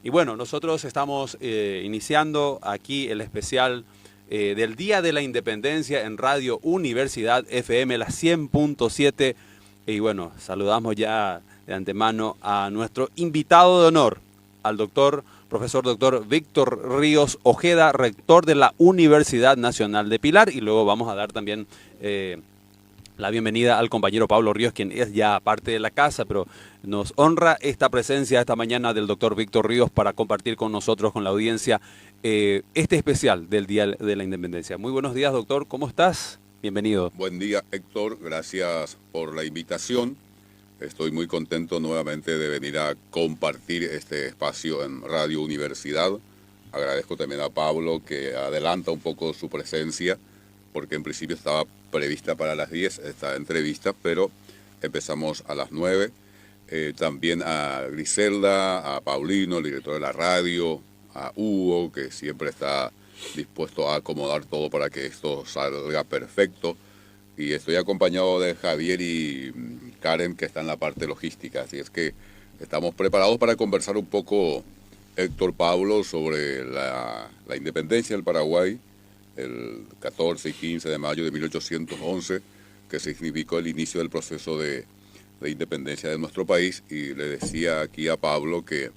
Y bueno, nosotros estamos iniciando aquí el especial del Día de la Independencia en Radio Universidad FM, la 100.7. Y bueno, saludamos ya de antemano a nuestro invitado de honor, al profesor doctor Víctor Ríos Ojeda, rector de la Universidad Nacional de Pilar. Y luego vamos a dar también la bienvenida al compañero Pablo Ríos, quien es ya parte de la casa, pero nos honra esta presencia esta mañana del doctor Víctor Ríos para compartir con nosotros, con la audiencia, este especial del Día de la Independencia. Muy buenos días, doctor, ¿cómo estás? Bienvenido. Buen día, Héctor, gracias por la invitación. Estoy muy contento nuevamente de venir a compartir este espacio en Radio Universidad. Agradezco también a Pablo que adelanta un poco su presencia, porque en principio estaba prevista para las 10 esta entrevista, pero empezamos a las 9. También a Griselda, a Paulino, el director de la radio, a Hugo, que siempre está dispuesto a acomodar todo para que esto salga perfecto. Y estoy acompañado de Javier y Karen, que están en la parte logística. Así es que estamos preparados para conversar un poco, Héctor, Pablo, sobre la independencia del Paraguay, el 14 y 15 de mayo de 1811, que significó el inicio del proceso de independencia de nuestro país. Y le decía aquí a Pablo que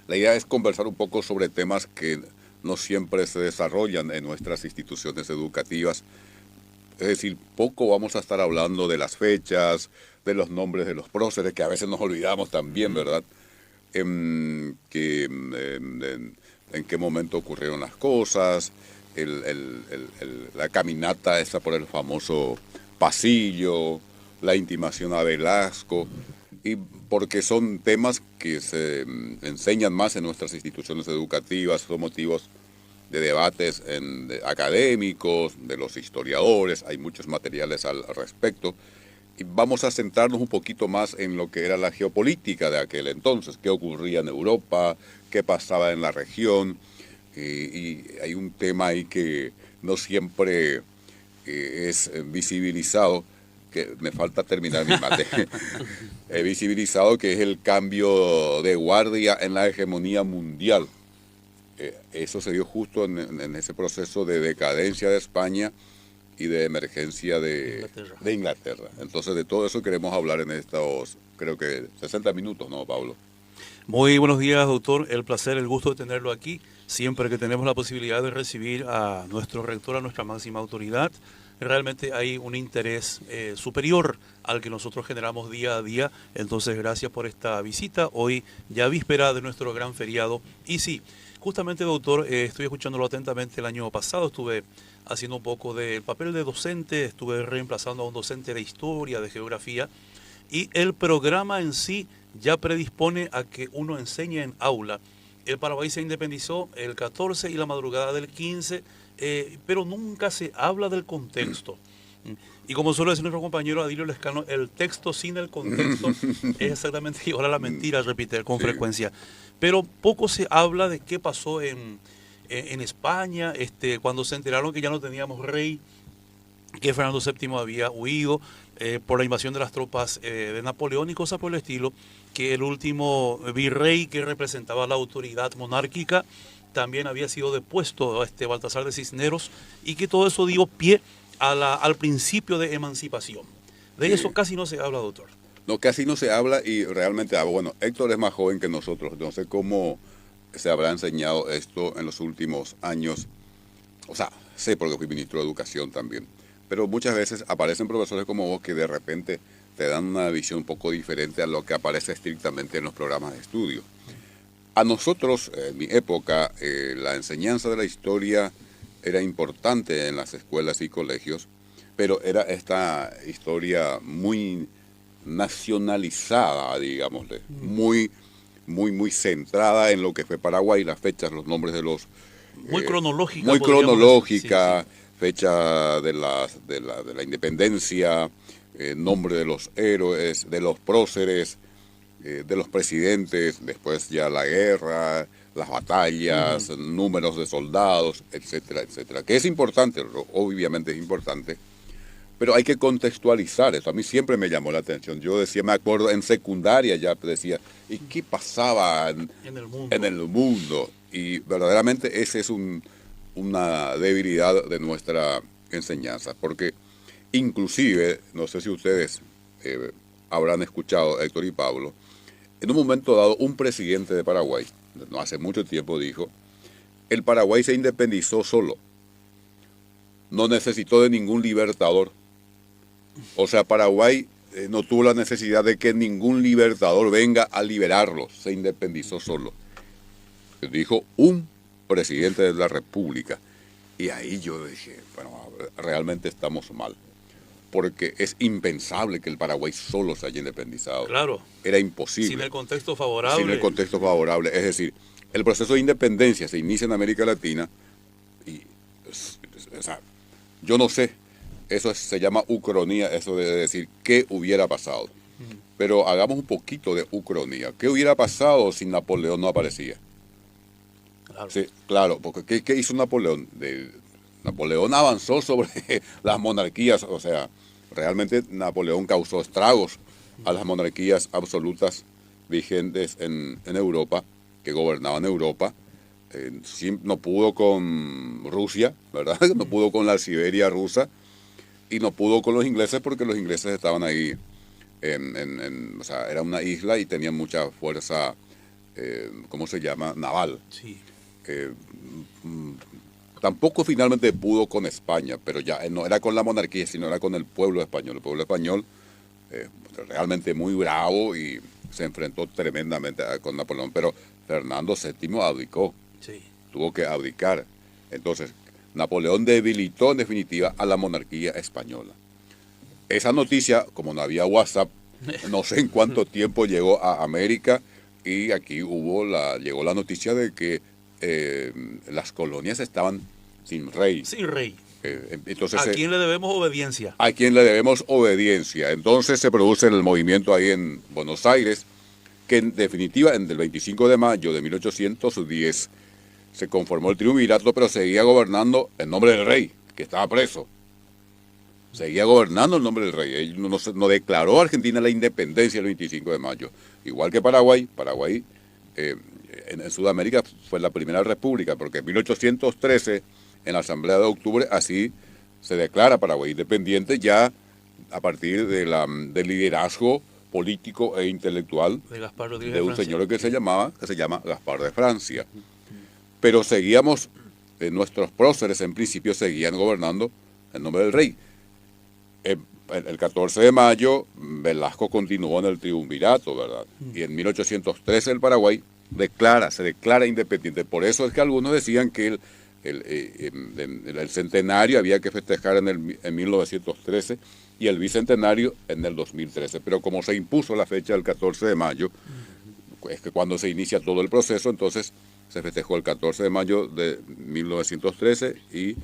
la idea es conversar un poco sobre temas que no siempre se desarrollan en nuestras instituciones educativas. Es decir, poco vamos a estar hablando de las fechas, de los nombres de los próceres, que a veces nos olvidamos también, ¿verdad? En qué momento ocurrieron las cosas, la caminata esa por el famoso pasillo, la intimación a Velasco, y porque son temas que se enseñan más en nuestras instituciones educativas, son motivos de debates académicos, de los historiadores, hay muchos materiales al respecto, y vamos a centrarnos un poquito más en lo que era la geopolítica de aquel entonces, qué ocurría en Europa, qué pasaba en la región, y hay un tema ahí que no siempre es visibilizado, que me falta terminar mi mate, he visibilizado, que es el cambio de guardia en la hegemonía mundial. Eso se dio justo en ese proceso de decadencia de España y de emergencia de Inglaterra. Entonces, de todo eso queremos hablar en estos, creo que 60 minutos, ¿no, Pablo? Muy buenos días, doctor. El placer, el gusto de tenerlo aquí. Siempre que tenemos la posibilidad de recibir a nuestro rector, a nuestra máxima autoridad, realmente hay un interés superior al que nosotros generamos día a día. Entonces, gracias por esta visita. Hoy ya víspera de nuestro gran feriado. Y sí, justamente, doctor, estoy escuchándolo atentamente. El año pasado estuve haciendo un poco del papel de docente, estuve reemplazando a un docente de historia, de geografía, y el programa en sí ya predispone a que uno enseñe en aula. El Paraguay se independizó el 14 y la madrugada del 15, pero nunca se habla del contexto. Y como suele decir nuestro compañero Adilio Lescano, el texto sin el contexto es exactamente igual a la mentira, repite con frecuencia. Pero poco se habla de qué pasó en España, cuando se enteraron que ya no teníamos rey, que Fernando VII había huido por la invasión de las tropas de Napoleón y cosas por el estilo, que el último virrey que representaba la autoridad monárquica también había sido depuesto, Baltasar de Cisneros, y que todo eso dio pie al principio de emancipación. De eso casi no se habla, doctor. No, casi no se habla, y realmente, bueno, Héctor es más joven que nosotros, no sé cómo se habrá enseñado esto en los últimos años. O sea, sé porque fui ministro de Educación también, pero muchas veces aparecen profesores como vos que de repente te dan una visión un poco diferente a lo que aparece estrictamente en los programas de estudio. A nosotros, en mi época, la enseñanza de la historia era importante en las escuelas y colegios, pero era esta historia muy nacionalizada, digámosle, muy centrada en lo que fue Paraguay, las fechas, los nombres de los... Muy cronológica. Muy cronológica, sí. Fecha de la independencia, nombre de los héroes, de los próceres, de los presidentes, después ya la guerra, las batallas, números de soldados, etcétera, etcétera. Que es importante, obviamente es importante, Pero hay que contextualizar eso. A mí siempre me llamó la atención. Yo decía, me acuerdo, en secundaria ya decía, ¿y qué pasaba en el mundo? Y verdaderamente ese es una debilidad de nuestra enseñanza. Porque inclusive, no sé si ustedes habrán escuchado, Héctor y Pablo, en un momento dado un presidente de Paraguay, no hace mucho tiempo, dijo, el Paraguay se independizó solo. No necesitó de ningún libertador. O sea, Paraguay no tuvo la necesidad de que ningún libertador venga a liberarlo. Se independizó solo. Dijo un presidente de la República. Y ahí yo dije, bueno, realmente estamos mal. Porque es impensable que el Paraguay solo se haya independizado. Claro. Era imposible. Sin el contexto favorable. Sin el contexto favorable. Es decir, el proceso de independencia se inicia en América Latina y, o sea, yo no sé, se llama ucronía, eso de decir qué hubiera pasado. Pero hagamos un poquito de ucronía. ¿Qué hubiera pasado si Napoleón no aparecía? Claro, Sí, claro, porque ¿qué hizo Napoleón? Napoleón avanzó sobre las monarquías, o sea, realmente Napoleón causó estragos a las monarquías absolutas vigentes en Europa, que gobernaban Europa. No pudo con Rusia, ¿verdad? No pudo con la Siberia rusa y no pudo con los ingleses porque los ingleses estaban ahí, o sea, era una isla y tenían mucha fuerza, ¿cómo se llama? Naval. sí. Tampoco finalmente pudo con España, pero ya no era con la monarquía, sino era con el pueblo español. El pueblo español realmente muy bravo y se enfrentó tremendamente con Napoleón, pero Fernando VII abdicó. Sí. Tuvo que abdicar. Entonces, Napoleón debilitó en definitiva a la monarquía española. Esa noticia, como no había WhatsApp, no sé en cuánto tiempo llegó a América y aquí llegó la noticia de que las colonias estaban sin rey. Sin rey. Entonces, ¿A quién le debemos obediencia? A quién le debemos obediencia. Entonces se produce el movimiento ahí en Buenos Aires, que en definitiva, en el 25 de mayo de 1810, se conformó el triunvirato, pero seguía gobernando en nombre del rey, que estaba preso. Seguía gobernando en nombre del rey. Él no declaró a Argentina la independencia el 25 de mayo. Igual que Paraguay. Paraguay, en Sudamérica, fue la primera república, porque en 1813, en la Asamblea de Octubre, así se declara Paraguay independiente ya a partir del liderazgo político e intelectual de un señor que se llama Gaspar de Francia. Pero seguíamos, nuestros próceres en principio seguían gobernando en nombre del rey. El 14 de mayo Velasco continuó en el triunvirato, ¿verdad? Y en 1813 el Paraguay se declara independiente. Por eso es que algunos decían que el centenario había que festejar en 1913 y el bicentenario en el 2013. Pero como se impuso la fecha del 14 de mayo, es que cuando se inicia todo el proceso, entonces se festejó el 14 de mayo de 1913 y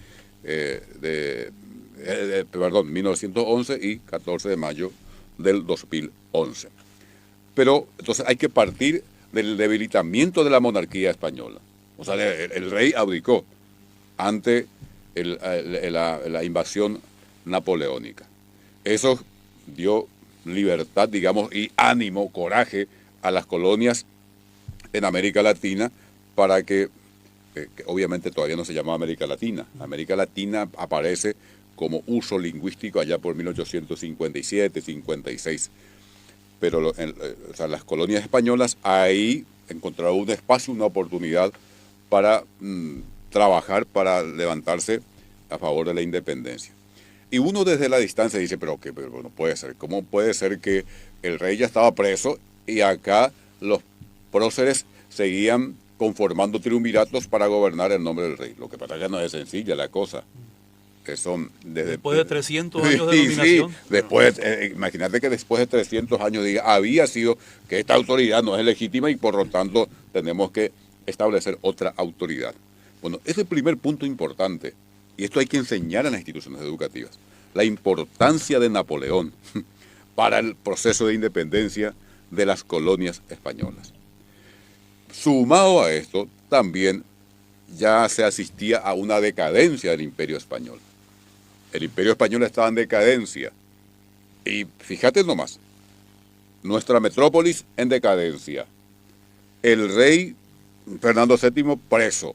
1911 y 14 de mayo del 2011. Pero entonces hay que partir del debilitamiento de la monarquía española. O sea, el rey abdicó ante la invasión napoleónica. Eso dio libertad, digamos, y ánimo, coraje a las colonias en América Latina para que obviamente todavía no se llamaba América Latina. América Latina aparece como uso lingüístico allá por 1857, 56. Pero o sea, las colonias españolas ahí encontraron un espacio, una oportunidad para trabajar, para levantarse a favor de la independencia. Y uno desde la distancia dice, pero no puede ser. ¿Cómo puede ser que el rey ya estaba preso y acá los próceres seguían conformando triunviratos para gobernar en nombre del rey? Lo que pasa es que no es sencilla la cosa. Que son después de 300 años de dominación. Sí, después, imagínate que después de 300 años había sido que esta autoridad no es legítima y por lo tanto tenemos que establecer otra autoridad. Bueno, ese es el primer punto importante. Y esto hay que enseñar en las instituciones educativas. La importancia de Napoleón para el proceso de independencia de las colonias españolas. Sumado a esto, también ya se asistía a una decadencia del imperio español. el Imperio Español estaba en decadencia. Y fíjate nomás, nuestra metrópolis en decadencia. El rey Fernando VII preso.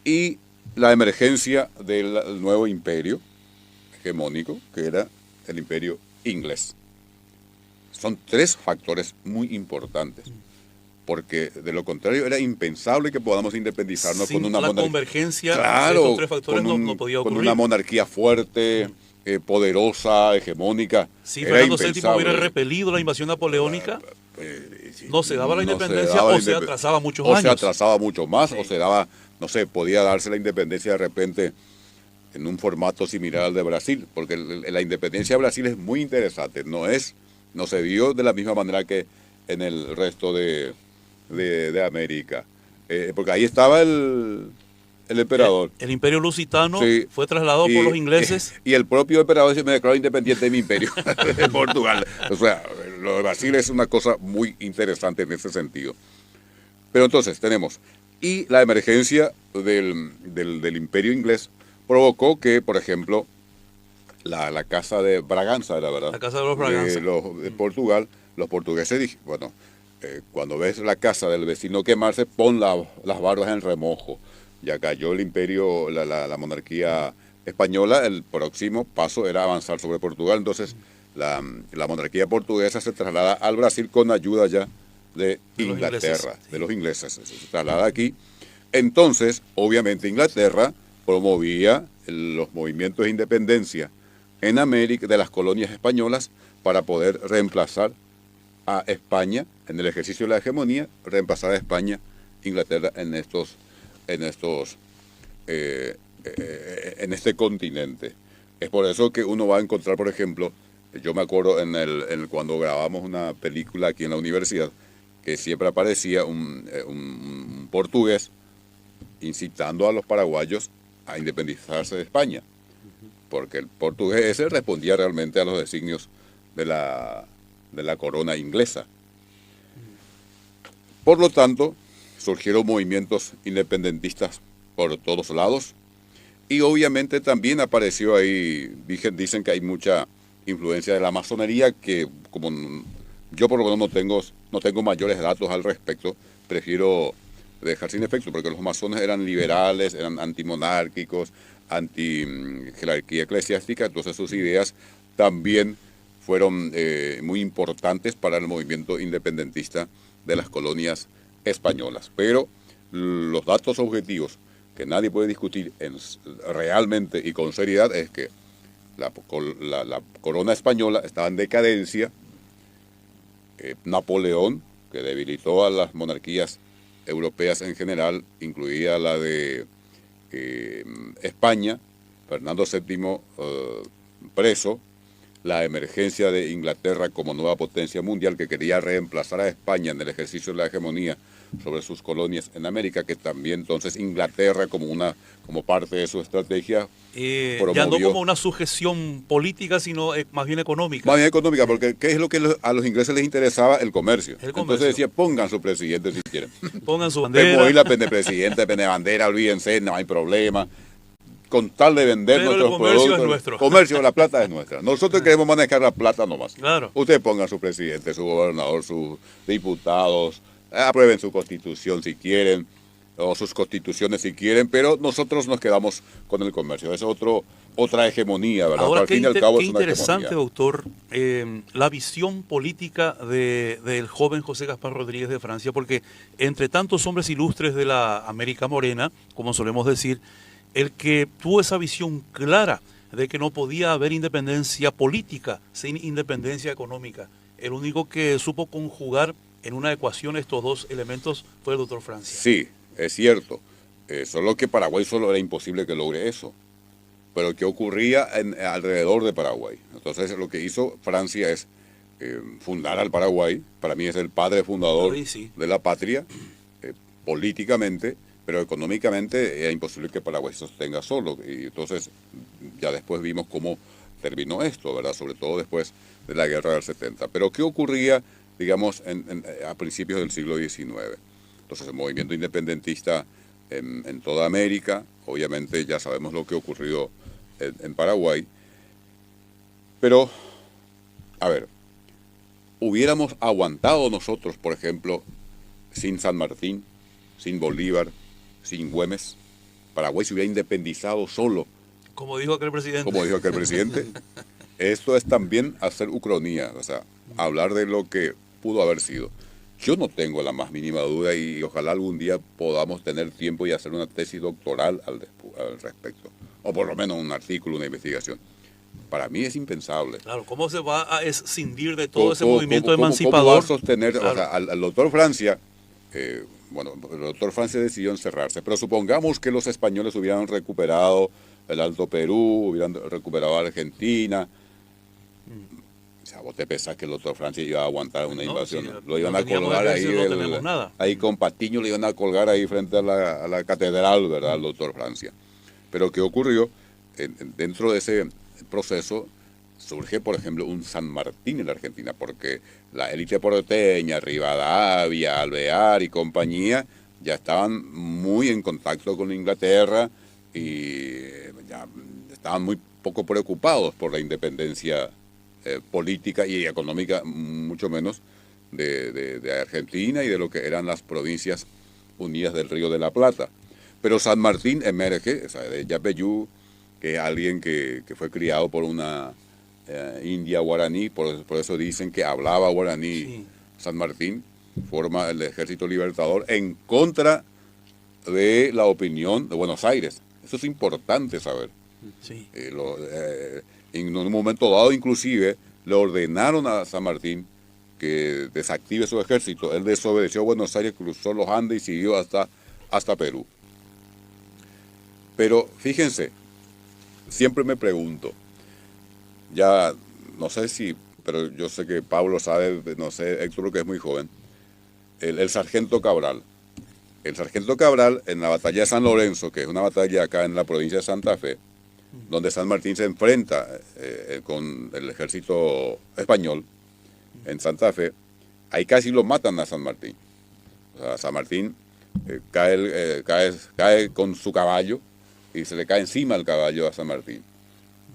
Y la emergencia del nuevo imperio hegemónico, que era el imperio inglés. Son tres factores muy importantes, porque de lo contrario era impensable que podamos independizarnos Sin con una la monarquía. convergencia Claro, de estos tres factores no podía ocurrir. con una monarquía fuerte, poderosa, hegemónica. Si era Fernando VII impensable. hubiera repelido la invasión napoleónica, Sí, no se daba la no se independencia daba o la se indep- atrasaba muchos o años. se atrasaba mucho más, Sí. o se daba, no sé, podía darse la independencia de repente en un formato similar al de Brasil, porque la independencia de Brasil es muy interesante, no se dio de la misma manera que en el resto de América. Porque ahí estaba el emperador. El imperio lusitano Sí. fue trasladado por los ingleses. Y el propio emperador se me declaró independiente de mi imperio, de Portugal. O sea, lo de Brasil es una cosa muy interesante en ese sentido. Pero entonces tenemos, y la emergencia del imperio inglés provocó que, por ejemplo, la casa de Braganza, era verdad, La casa de los Braganza. de Portugal, los portugueses dijeron, bueno, cuando ves la casa del vecino quemarse, pon las barbas en remojo. Ya cayó el imperio, la monarquía española, el próximo paso era avanzar sobre Portugal. Entonces, la monarquía portuguesa se traslada al Brasil con ayuda ya de Inglaterra, de los ingleses. Se traslada aquí. Entonces, obviamente, Inglaterra promovía los movimientos de independencia en América de las colonias españolas para poder reemplazar a España en el ejercicio de la hegemonía, reemplazar a España, Inglaterra en este continente. Es por eso que uno va a encontrar, por ejemplo, yo me acuerdo cuando grabamos una película aquí en la universidad, que siempre aparecía un portugués incitando a los paraguayos a independizarse de España, porque el portugués ese respondía realmente a los designios de la corona inglesa. Por lo tanto, surgieron movimientos independentistas por todos lados y obviamente también apareció ahí, dicen que hay mucha influencia de la masonería, que como yo por lo menos no tengo mayores datos al respecto, prefiero dejar sin efecto, porque los masones eran liberales, eran antimonárquicos, anti-jerarquía eclesiástica, entonces sus ideas también fueron muy importantes para el movimiento independentista de las colonias españolas. Pero los datos objetivos que nadie puede discutir realmente y con seriedad es que la corona española estaba en decadencia. Napoleón, que debilitó a las monarquías europeas en general, incluida la de España, Fernando VII preso, la emergencia de Inglaterra como nueva potencia mundial que quería reemplazar a España en el ejercicio de la hegemonía sobre sus colonias en América, que también entonces Inglaterra como parte de su estrategia ya no como una sujeción política, sino más bien económica. Más bien económica, porque ¿qué es lo que a los ingleses les interesaba? El comercio. El comercio. Entonces decía, pongan su presidente si quieren. Pongan su bandera. Podemos ir la pende presidente, pende bandera, olvídense, no hay problema. Con tal de vender pero nuestros el comercio productos. Es nuestro. Comercio, la plata es nuestra. Nosotros queremos manejar la plata nomás. Claro. Ustedes pongan su presidente, su gobernador, sus diputados, aprueben su constitución si quieren, o sus constituciones si quieren, pero nosotros nos quedamos con el comercio. Es otra hegemonía, ¿verdad? Ahora, al fin y al cabo qué es una interesante, hegemonía. doctor, la visión política del joven José Gaspar Rodríguez de Francia, porque entre tantos hombres ilustres de la América Morena, como solemos decir, el que tuvo esa visión clara de que no podía haber independencia política sin independencia económica. El único que supo conjugar en una ecuación estos dos elementos fue el doctor Francia. Sí, es cierto. Solo que Paraguay solo era imposible que logre eso. Pero ¿qué ocurría alrededor de Paraguay? Entonces lo que hizo Francia es fundar al Paraguay. Para mí es el padre fundador de la patria, políticamente, pero económicamente era imposible que Paraguay se sostenga solo. Y entonces ya después vimos cómo terminó esto, ¿verdad? Sobre todo después de la guerra del 70. Pero ¿qué ocurría, digamos, a principios del siglo XIX? Entonces el movimiento independentista en toda América. Obviamente ya sabemos lo que ocurrió en Paraguay. Pero, a ver, hubiéramos aguantado nosotros, por ejemplo, sin San Martín, sin Bolívar, sin Güemes. Paraguay se hubiera independizado solo. Como dijo aquel presidente. Como dijo aquel presidente. Esto es también hacer ucronía, o sea, hablar de lo que pudo haber sido. Yo no tengo la más mínima duda y ojalá algún día podamos tener tiempo y hacer una tesis doctoral al respecto. O por lo menos un artículo, una investigación. Para mí es impensable. Claro, ¿cómo se va a escindir de todo ese movimiento ¿Cómo emancipador? va a sostener? Claro. O sea, al doctor Francia, bueno, el doctor Francia decidió encerrarse, pero supongamos que los españoles hubieran recuperado el Alto Perú, hubieran recuperado Argentina. O sea, vos te pensás que el doctor Francia iba a aguantar una invasión. Sí, lo iban no a colgar ahí, no tenemos nada. ahí con Patiño, le iban a colgar ahí frente a la catedral, ¿verdad? El doctor Francia. Pero ¿qué ocurrió? Dentro de ese proceso surge, por ejemplo, un San Martín en la Argentina, porque la élite porteña, Rivadavia, Alvear y compañía, ya estaban muy en contacto con Inglaterra y ya estaban muy poco preocupados por la independencia política y económica, mucho menos, de Argentina y de lo que eran las provincias unidas del Río de la Plata. Pero San Martín emerge, o sea, de Yapeyú, que es alguien que fue criado por una india guaraní, por eso dicen que hablaba guaraní. Sí. San Martín forma el Ejército Libertador en contra de la opinión de Buenos Aires. Eso es importante saber. Sí. En un momento dado, inclusive, le ordenaron a San Martín que desactive su ejército. Él desobedeció a Buenos Aires, cruzó los Andes y siguió hasta Perú. Pero fíjense, siempre me pregunto, ya no sé si, pero yo sé que Pablo sabe, no sé, Héctor, que es muy joven, el sargento Cabral. El sargento Cabral en la batalla de San Lorenzo, que es una batalla acá en la provincia de Santa Fe, donde San Martín se enfrenta con el ejército español en Santa Fe, ahí casi lo matan a San Martín. O sea, San Martín cae con su caballo y se le cae encima el caballo a San Martín.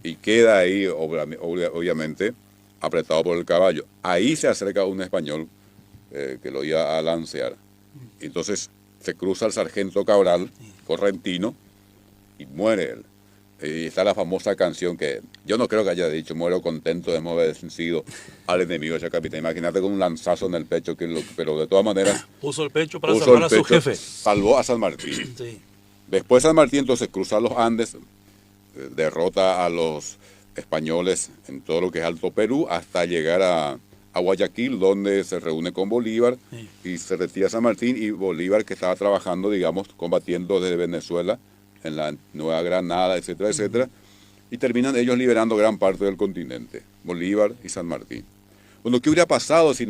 Y queda ahí, obviamente, apretado por el caballo. Ahí se acerca un español que lo iba a lancear. Entonces se cruza el sargento Cabral, correntino, y muere él. Y está la famosa canción que yo no creo que haya dicho, muero contento de haber vencido al enemigo de ese capitán. Imagínate con un lanzazo en el pecho, pero de todas maneras... Puso el pecho para salvar a su jefe. Salvó a San Martín. Sí. Después San Martín entonces cruza los Andes, derrota a los españoles en todo lo que es Alto Perú, hasta llegar a Guayaquil, donde se reúne con Bolívar, sí, y se retira San Martín, y Bolívar, que estaba trabajando, digamos, combatiendo desde Venezuela, en la Nueva Granada, etcétera, etcétera, y terminan ellos liberando gran parte del continente, Bolívar y San Martín. Bueno, ¿qué hubiera pasado si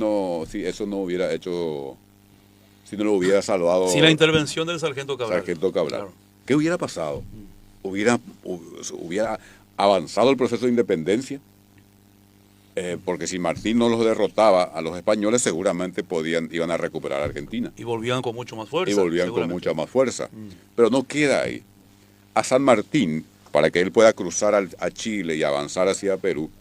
eso no hubiera hecho, si no lo hubiera salvado? Sin la intervención del sargento Cabral. Claro. ¿Qué hubiera pasado? ¿Hubiera avanzado el proceso de independencia? Porque si Martín no los derrotaba a los españoles, seguramente iban a recuperar Argentina. Y volvían con mucho más fuerza. Y volvían con mucha más fuerza. Pero no queda ahí. A San Martín, para que él pueda cruzar a Chile y avanzar hacia Perú,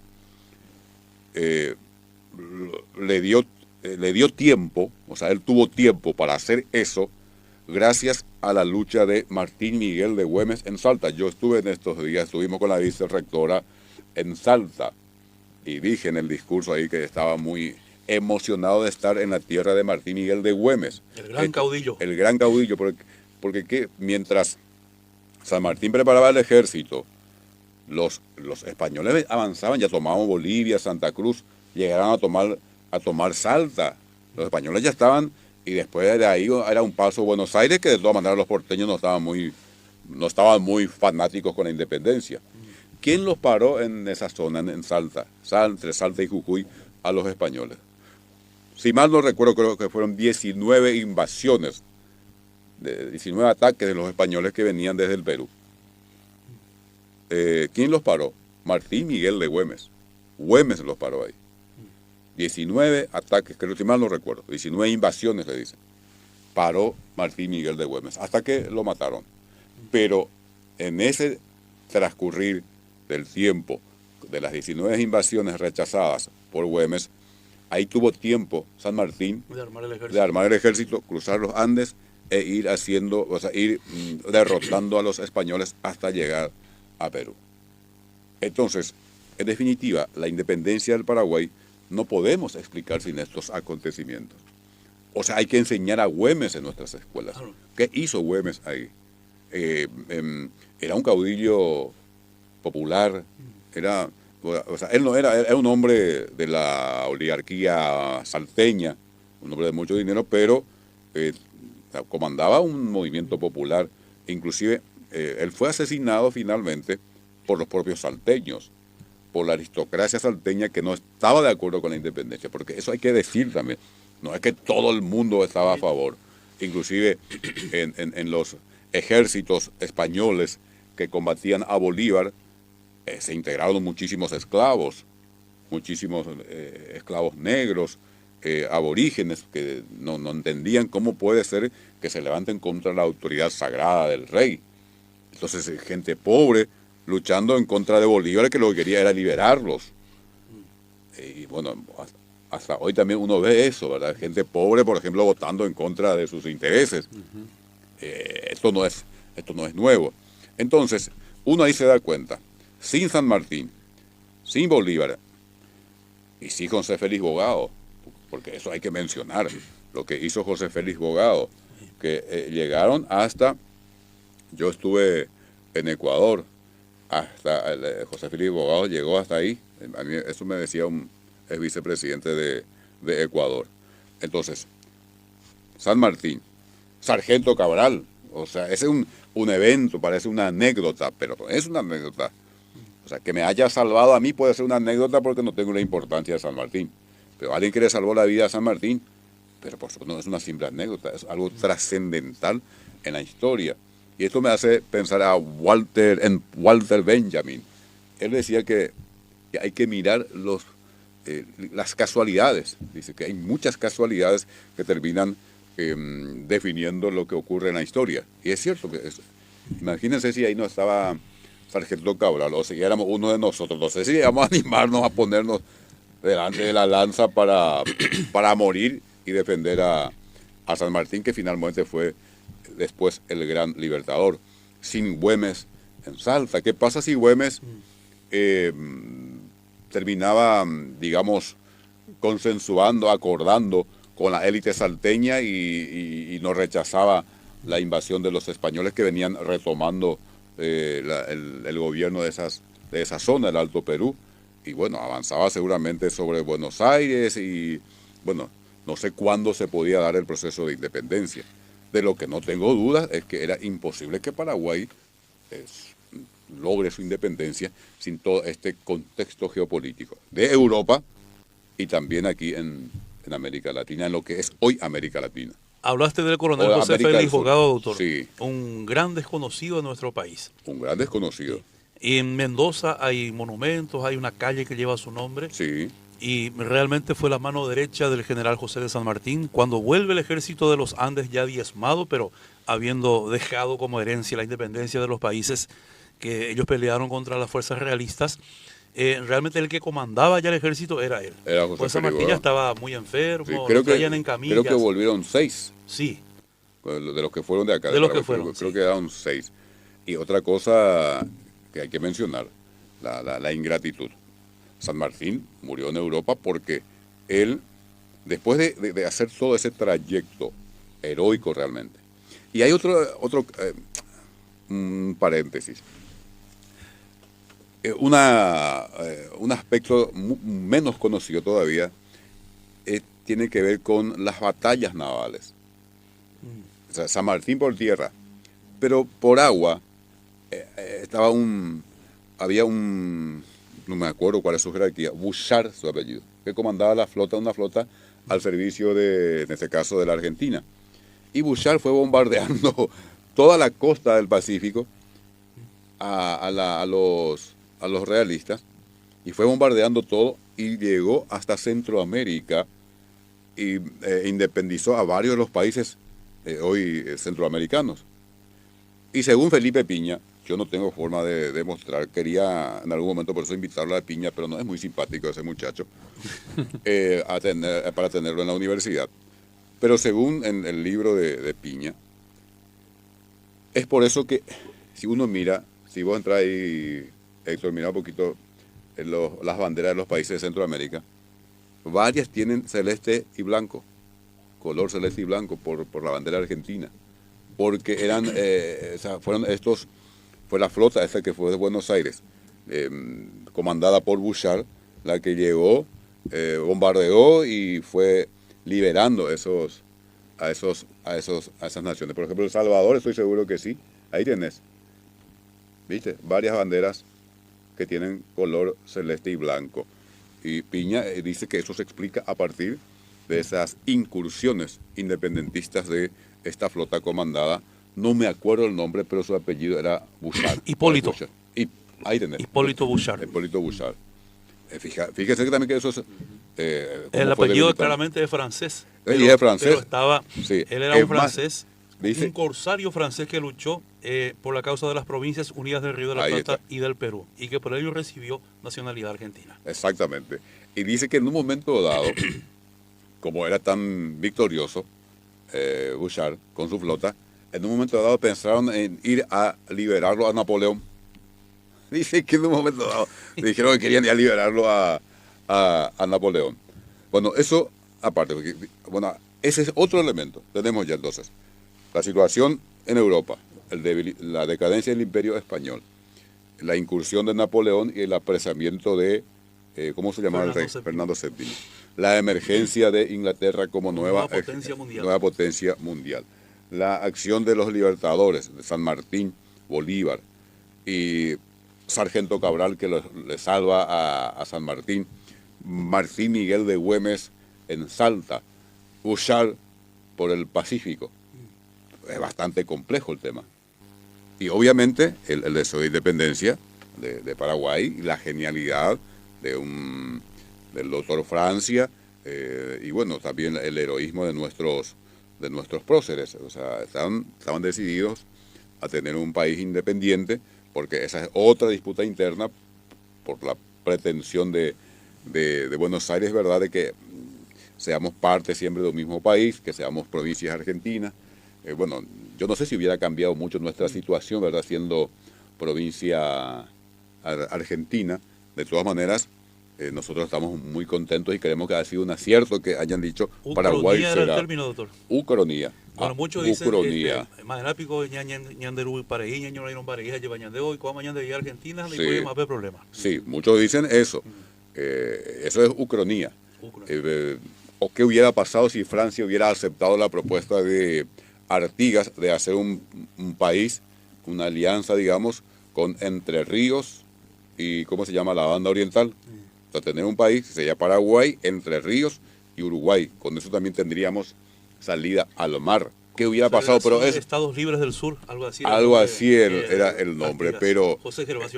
le dio tiempo, o sea, él tuvo tiempo para hacer eso, gracias a la lucha de Martín Miguel de Güemes en Salta. Yo estuve en estos días, estuvimos con la vicerrectora en Salta, y dije en el discurso ahí que estaba muy emocionado de estar en la tierra de Martín Miguel de Güemes. El gran caudillo. El gran caudillo, porque mientras San Martín preparaba el ejército, los españoles avanzaban, ya tomaban Bolivia, Santa Cruz, llegaron a tomar Salta. Los españoles ya estaban, y después de ahí era un paso a Buenos Aires, que de todas maneras los porteños no estaban muy fanáticos con la independencia. ¿Quién los paró en esa zona, en Salta, entre Salta y Jujuy, a los españoles? Si mal no recuerdo, creo que fueron 19 invasiones, 19 ataques de los españoles que venían desde el Perú. ¿Quién los paró? Martín Miguel de Güemes. Güemes los paró ahí. 19 ataques, creo que si mal no recuerdo, 19 invasiones le dicen. paró Martín Miguel de Güemes, hasta que lo mataron. Pero en ese transcurrir del tiempo, de las 19 invasiones rechazadas por Güemes, ahí tuvo tiempo San Martín de armar el ejército, cruzar los Andes e ir haciendo, o sea, ir derrotando a los españoles hasta llegar a Perú. Entonces, en definitiva, la independencia del Paraguay no podemos explicar sin estos acontecimientos. O sea, hay que enseñar a Güemes en nuestras escuelas. ¿Qué hizo Güemes ahí? Era un caudillo popular, o sea, él no era un hombre de la oligarquía salteña, un hombre de mucho dinero, pero comandaba un movimiento popular. Inclusive, él fue asesinado finalmente por los propios salteños, por la aristocracia salteña que no estaba de acuerdo con la independencia, porque eso hay que decir también. No es que todo el mundo estaba a favor. Inclusive en los ejércitos españoles que combatían a Bolívar, se integraron muchísimos esclavos negros, aborígenes, que no entendían cómo puede ser que se levanten contra la autoridad sagrada del rey. Entonces, gente pobre luchando en contra de Bolívar, que lo que quería era liberarlos. Y bueno, hasta hoy también uno ve eso, ¿verdad? Gente pobre, por ejemplo, votando en contra de sus intereses. Esto no es nuevo. Entonces, uno ahí se da cuenta, sin San Martín, sin Bolívar y sin José Félix Bogado, porque eso hay que mencionar, lo que hizo José Félix Bogado, que llegaron hasta, yo estuve en Ecuador, hasta José Félix Bogado llegó hasta ahí, a mí, eso me decía el vicepresidente de Ecuador. Entonces, San Martín, Sargento Cabral, o sea, ese es un evento, parece una anécdota, pero no es una anécdota. O sea, que me haya salvado a mí puede ser una anécdota porque no tengo la importancia de San Martín. Pero alguien que le salvó la vida a San Martín, pero por supuesto no es una simple anécdota, es algo trascendental en la historia. Y esto me hace pensar en Walter Benjamin. Él decía que hay que mirar las casualidades. Dice que hay muchas casualidades que terminan definiendo lo que ocurre en la historia. Y es cierto que imagínense si ahí no estaba Sargento Cabral, o si éramos uno de nosotros, no sé si íbamos a animarnos a ponernos delante de la lanza para morir y defender a San Martín, que finalmente fue después el gran libertador. Sin Güemes en Salta, ¿qué pasa si Güemes terminaba, digamos, consensuando, acordando con la élite salteña y no rechazaba la invasión de los españoles que venían retomando el gobierno de esa zona, el Alto Perú? Y bueno, avanzaba seguramente sobre Buenos Aires y bueno, no sé cuándo se podía dar el proceso de independencia. De lo que no tengo dudas es que era imposible que Paraguay logre su independencia sin todo este contexto geopolítico de Europa y también aquí en América Latina, en lo que es hoy América Latina. Hablaste del coronel José Félix Bogado, doctor. Sí. Un gran desconocido de nuestro país. Un gran desconocido. Sí. Y en Mendoza hay monumentos, hay una calle que lleva su nombre. Sí. Y realmente fue la mano derecha del general José de San Martín cuando vuelve el ejército de los Andes ya diezmado, pero habiendo dejado como herencia la independencia de los países que ellos pelearon contra las fuerzas realistas. Realmente el que comandaba ya el ejército era él. Era José pues San Martín ya estaba muy enfermo, sí, creo que en camillas. Creo que volvieron 6. Sí. De los que fueron de acá. De los que fueron, creo que eran 6. Y otra cosa que hay que mencionar, la ingratitud. San Martín murió en Europa porque él, después de hacer todo ese trayecto heroico realmente, y hay otro paréntesis, un aspecto menos conocido todavía tiene que ver con las batallas navales. O sea, San Martín por tierra, pero por agua había un, no me acuerdo cuál es su jerarquía, Bouchard, su apellido, que comandaba una flota al servicio en este caso, de la Argentina. Y Bouchard fue bombardeando toda la costa del Pacífico a los realistas, y fue bombardeando todo y llegó hasta Centroamérica y independizó a varios de los países hoy centroamericanos. Y según Felipe Piña, yo no tengo forma de demostrar, quería en algún momento por eso invitarlo a Piña, pero no es muy simpático ese muchacho, para tenerlo en la universidad. Pero según en el libro de Piña, es por eso que si uno mira, si vos entras ahí, Héctor, mira un poquito en las banderas de los países de Centroamérica, varias tienen celeste y blanco, color celeste y blanco por la bandera argentina, porque eran, o sea, fue la flota esa que fue de Buenos Aires, comandada por Bouchard, la que llegó, bombardeó y fue liberando a esas naciones. Por ejemplo, El Salvador, estoy seguro que sí, ahí tienes, ¿viste? Varias banderas que tienen color celeste y blanco. Y Piña dice que eso se explica a partir de esas incursiones independentistas de esta flota comandada. No me acuerdo el nombre, pero su apellido era Bouchard. Hipólito. Y ahí tenés. Hipólito Bouchard. Hipólito Bouchard. Fíjese que también que eso es... el apellido claramente es francés. Él es francés. Pero estaba, sí. Él era un francés, dice, un corsario francés que luchó por la causa de las provincias unidas del Río de la Plata y del Perú, y que por ello recibió nacionalidad argentina. Exactamente. Y dice que en un momento dado, como era tan victorioso, Bouchard con su flota, en un momento dado pensaron en ir a liberarlo a Napoleón. Dice que en un momento dado dijeron que querían ir a liberarlo a Napoleón. Bueno, eso aparte, bueno, ese es otro elemento. Tenemos ya entonces la situación en Europa, la decadencia del Imperio Español, la incursión de Napoleón y el apresamiento de, ¿cómo se llamaba el rey? Fernando VII. La emergencia de Inglaterra como nueva potencia mundial. La acción de los libertadores, de San Martín, Bolívar y Sargento Cabral que le salva a San Martín, Martín Miguel de Güemes en Salta, Bouchard por el Pacífico. Es bastante complejo el tema. Y obviamente el deseo de independencia de Paraguay y la genialidad del doctor Francia y bueno, también el heroísmo de nuestros próceres. O sea, estaban decididos a tener un país independiente porque esa es otra disputa interna por la pretensión de Buenos Aires, ¿verdad?, de que seamos parte siempre de un mismo país, que seamos provincias argentinas. Bueno, yo no sé si hubiera cambiado mucho nuestra situación, ¿verdad?, siendo provincia argentina. De todas maneras, nosotros estamos muy contentos y creemos que ha sido un acierto que hayan dicho Paraguay será... era el término, doctor. Ucronía. Bueno, muchos dicen más rápido ñanderu paraí, ñaño no paraí, lleva ñandeo y como ñande de Argentina, no hay más problemas. Sí, muchos dicen eso. Eso es ucronía. ¿O qué hubiera pasado si Francia hubiera aceptado la propuesta de Artigas de hacer un país, una alianza, digamos, con Entre Ríos y, ¿cómo se llama?, la banda oriental? O sea, tener un país, sería Paraguay, Entre Ríos y Uruguay. Con eso también tendríamos salida al mar. ¿Qué hubiera pasado? Pero Estados Libres del Sur, algo así. Algo así era el nombre, Artigas, pero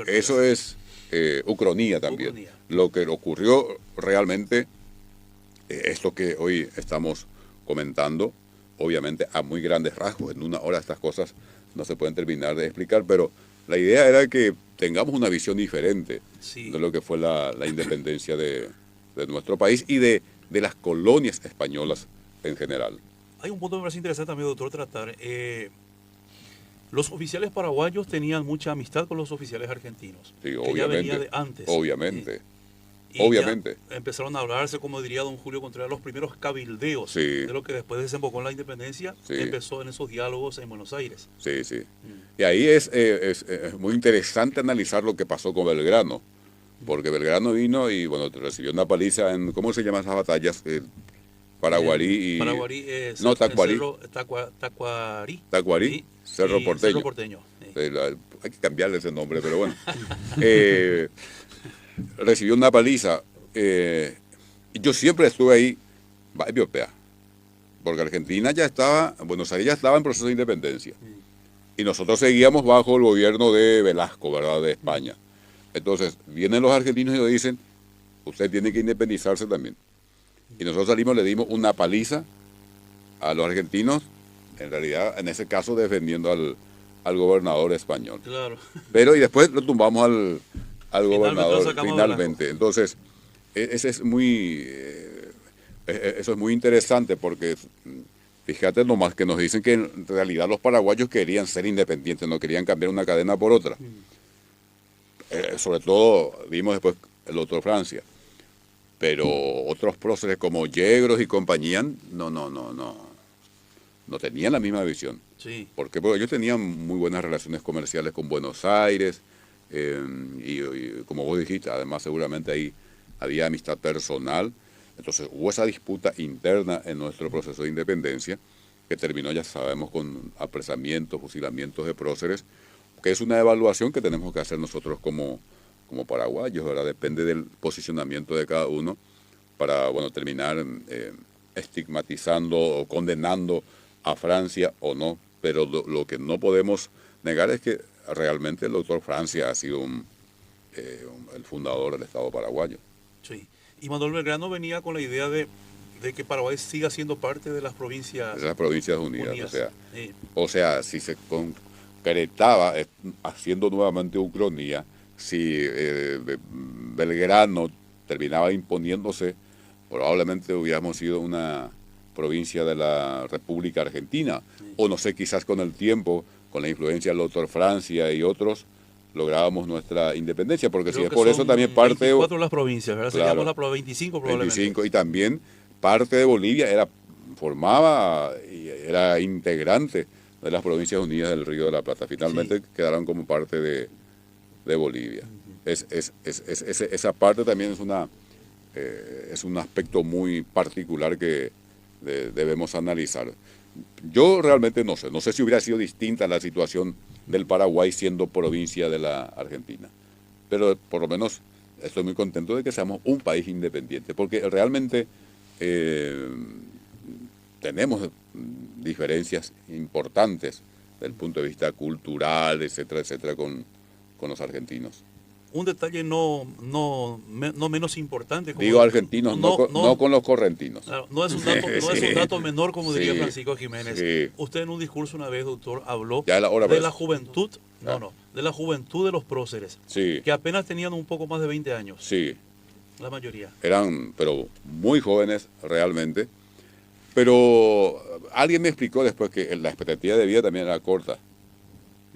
eso Artigas. es ucronía también. Ucronía. Lo que ocurrió realmente, esto que hoy estamos comentando, obviamente a muy grandes rasgos, en una hora estas cosas no se pueden terminar de explicar, pero la idea era que tengamos una visión diferente de lo que fue la independencia de nuestro país y de las colonias españolas en general. Hay un punto que me parece interesante también, doctor, tratar. Los oficiales paraguayos tenían mucha amistad con los oficiales argentinos. Sí, que obviamente. ya venía de antes. Obviamente. Y obviamente. Empezaron a hablarse, como diría don Julio Contreras, los primeros cabildeos de lo que después desembocó en la independencia. Empezó en esos diálogos en Buenos Aires. Sí, sí. Y ahí es muy interesante analizar lo que pasó con Belgrano, porque Belgrano vino y bueno, recibió una paliza en, ¿cómo se llaman esas batallas? Paraguarí y... Tacuarí. Tacuarí, Cerro Porteño. Cerro Porteño. Hay que cambiarle ese nombre, pero bueno. Recibió una paliza. Y yo siempre estuve ahí, porque Argentina ya estaba, Buenos Aires ya estaba en proceso de independencia. Y nosotros seguíamos bajo el gobierno de Velasco, ¿verdad?, de España. Entonces, vienen los argentinos y nos dicen, usted tiene que independizarse también. Y nosotros salimos, le dimos una paliza a los argentinos en realidad, en ese caso defendiendo al gobernador español. Claro. Pero y después lo tumbamos al Finalmente gobernador lo sacamos finalmente. Entonces, ese es muy, eso es muy interesante porque fíjate nomás que nos dicen que en realidad los paraguayos querían ser independientes, no querían cambiar una cadena por otra. Sobre todo vimos después el otro Francia. Pero otros próceres como Yegros y compañía no tenían la misma visión. Sí. Porque ellos tenían muy buenas relaciones comerciales con Buenos Aires y como vos dijiste, además seguramente ahí había amistad personal. Entonces hubo esa disputa interna en nuestro proceso de independencia que terminó, ya sabemos, con apresamientos, fusilamientos de próceres, que es una evaluación que tenemos que hacer nosotros como paraguayos, ¿verdad? Depende del posicionamiento de cada uno para, bueno, terminar estigmatizando o condenando a Francia o no. Pero lo que no podemos negar es que realmente el doctor Francia ha sido el fundador del Estado paraguayo. Sí. Y Manuel Belgrano venía con la idea de que Paraguay siga siendo parte de las provincias, Esas provincias unidas. Sí. O sea, si se concretaba haciendo nuevamente Ucronía, si Belgrano terminaba imponiéndose, probablemente hubiéramos sido una provincia de la República Argentina, o no sé, quizás con el tiempo, con la influencia del doctor Francia y otros, lográbamos nuestra independencia, porque Creo si es que por eso son también parte 24 las provincias, ¿verdad? Claro. Seríamos la 25 probablemente. 25, y también parte de Bolivia formaba y era integrante de las Provincias Unidas del Río de la Plata. Finalmente quedaron como parte de Bolivia. Esa parte también es un aspecto muy particular que debemos analizar. Yo realmente no sé si hubiera sido distinta la situación del Paraguay siendo provincia de la Argentina, pero por lo menos estoy muy contento de que seamos un país independiente, porque realmente tenemos diferencias importantes desde el punto de vista cultural, etcétera, etcétera, con los argentinos. Un detalle no menos importante. Como Digo argentinos, no con los correntinos. Claro, no es un dato menor, como diría Francisco Jiménez. Sí. Usted en un discurso una vez, doctor, habló de la juventud, de la juventud de los próceres, sí, que apenas tenían un poco más de 20 años. Sí. La mayoría. Eran, pero muy jóvenes realmente. Pero alguien me explicó después que la expectativa de vida también era corta.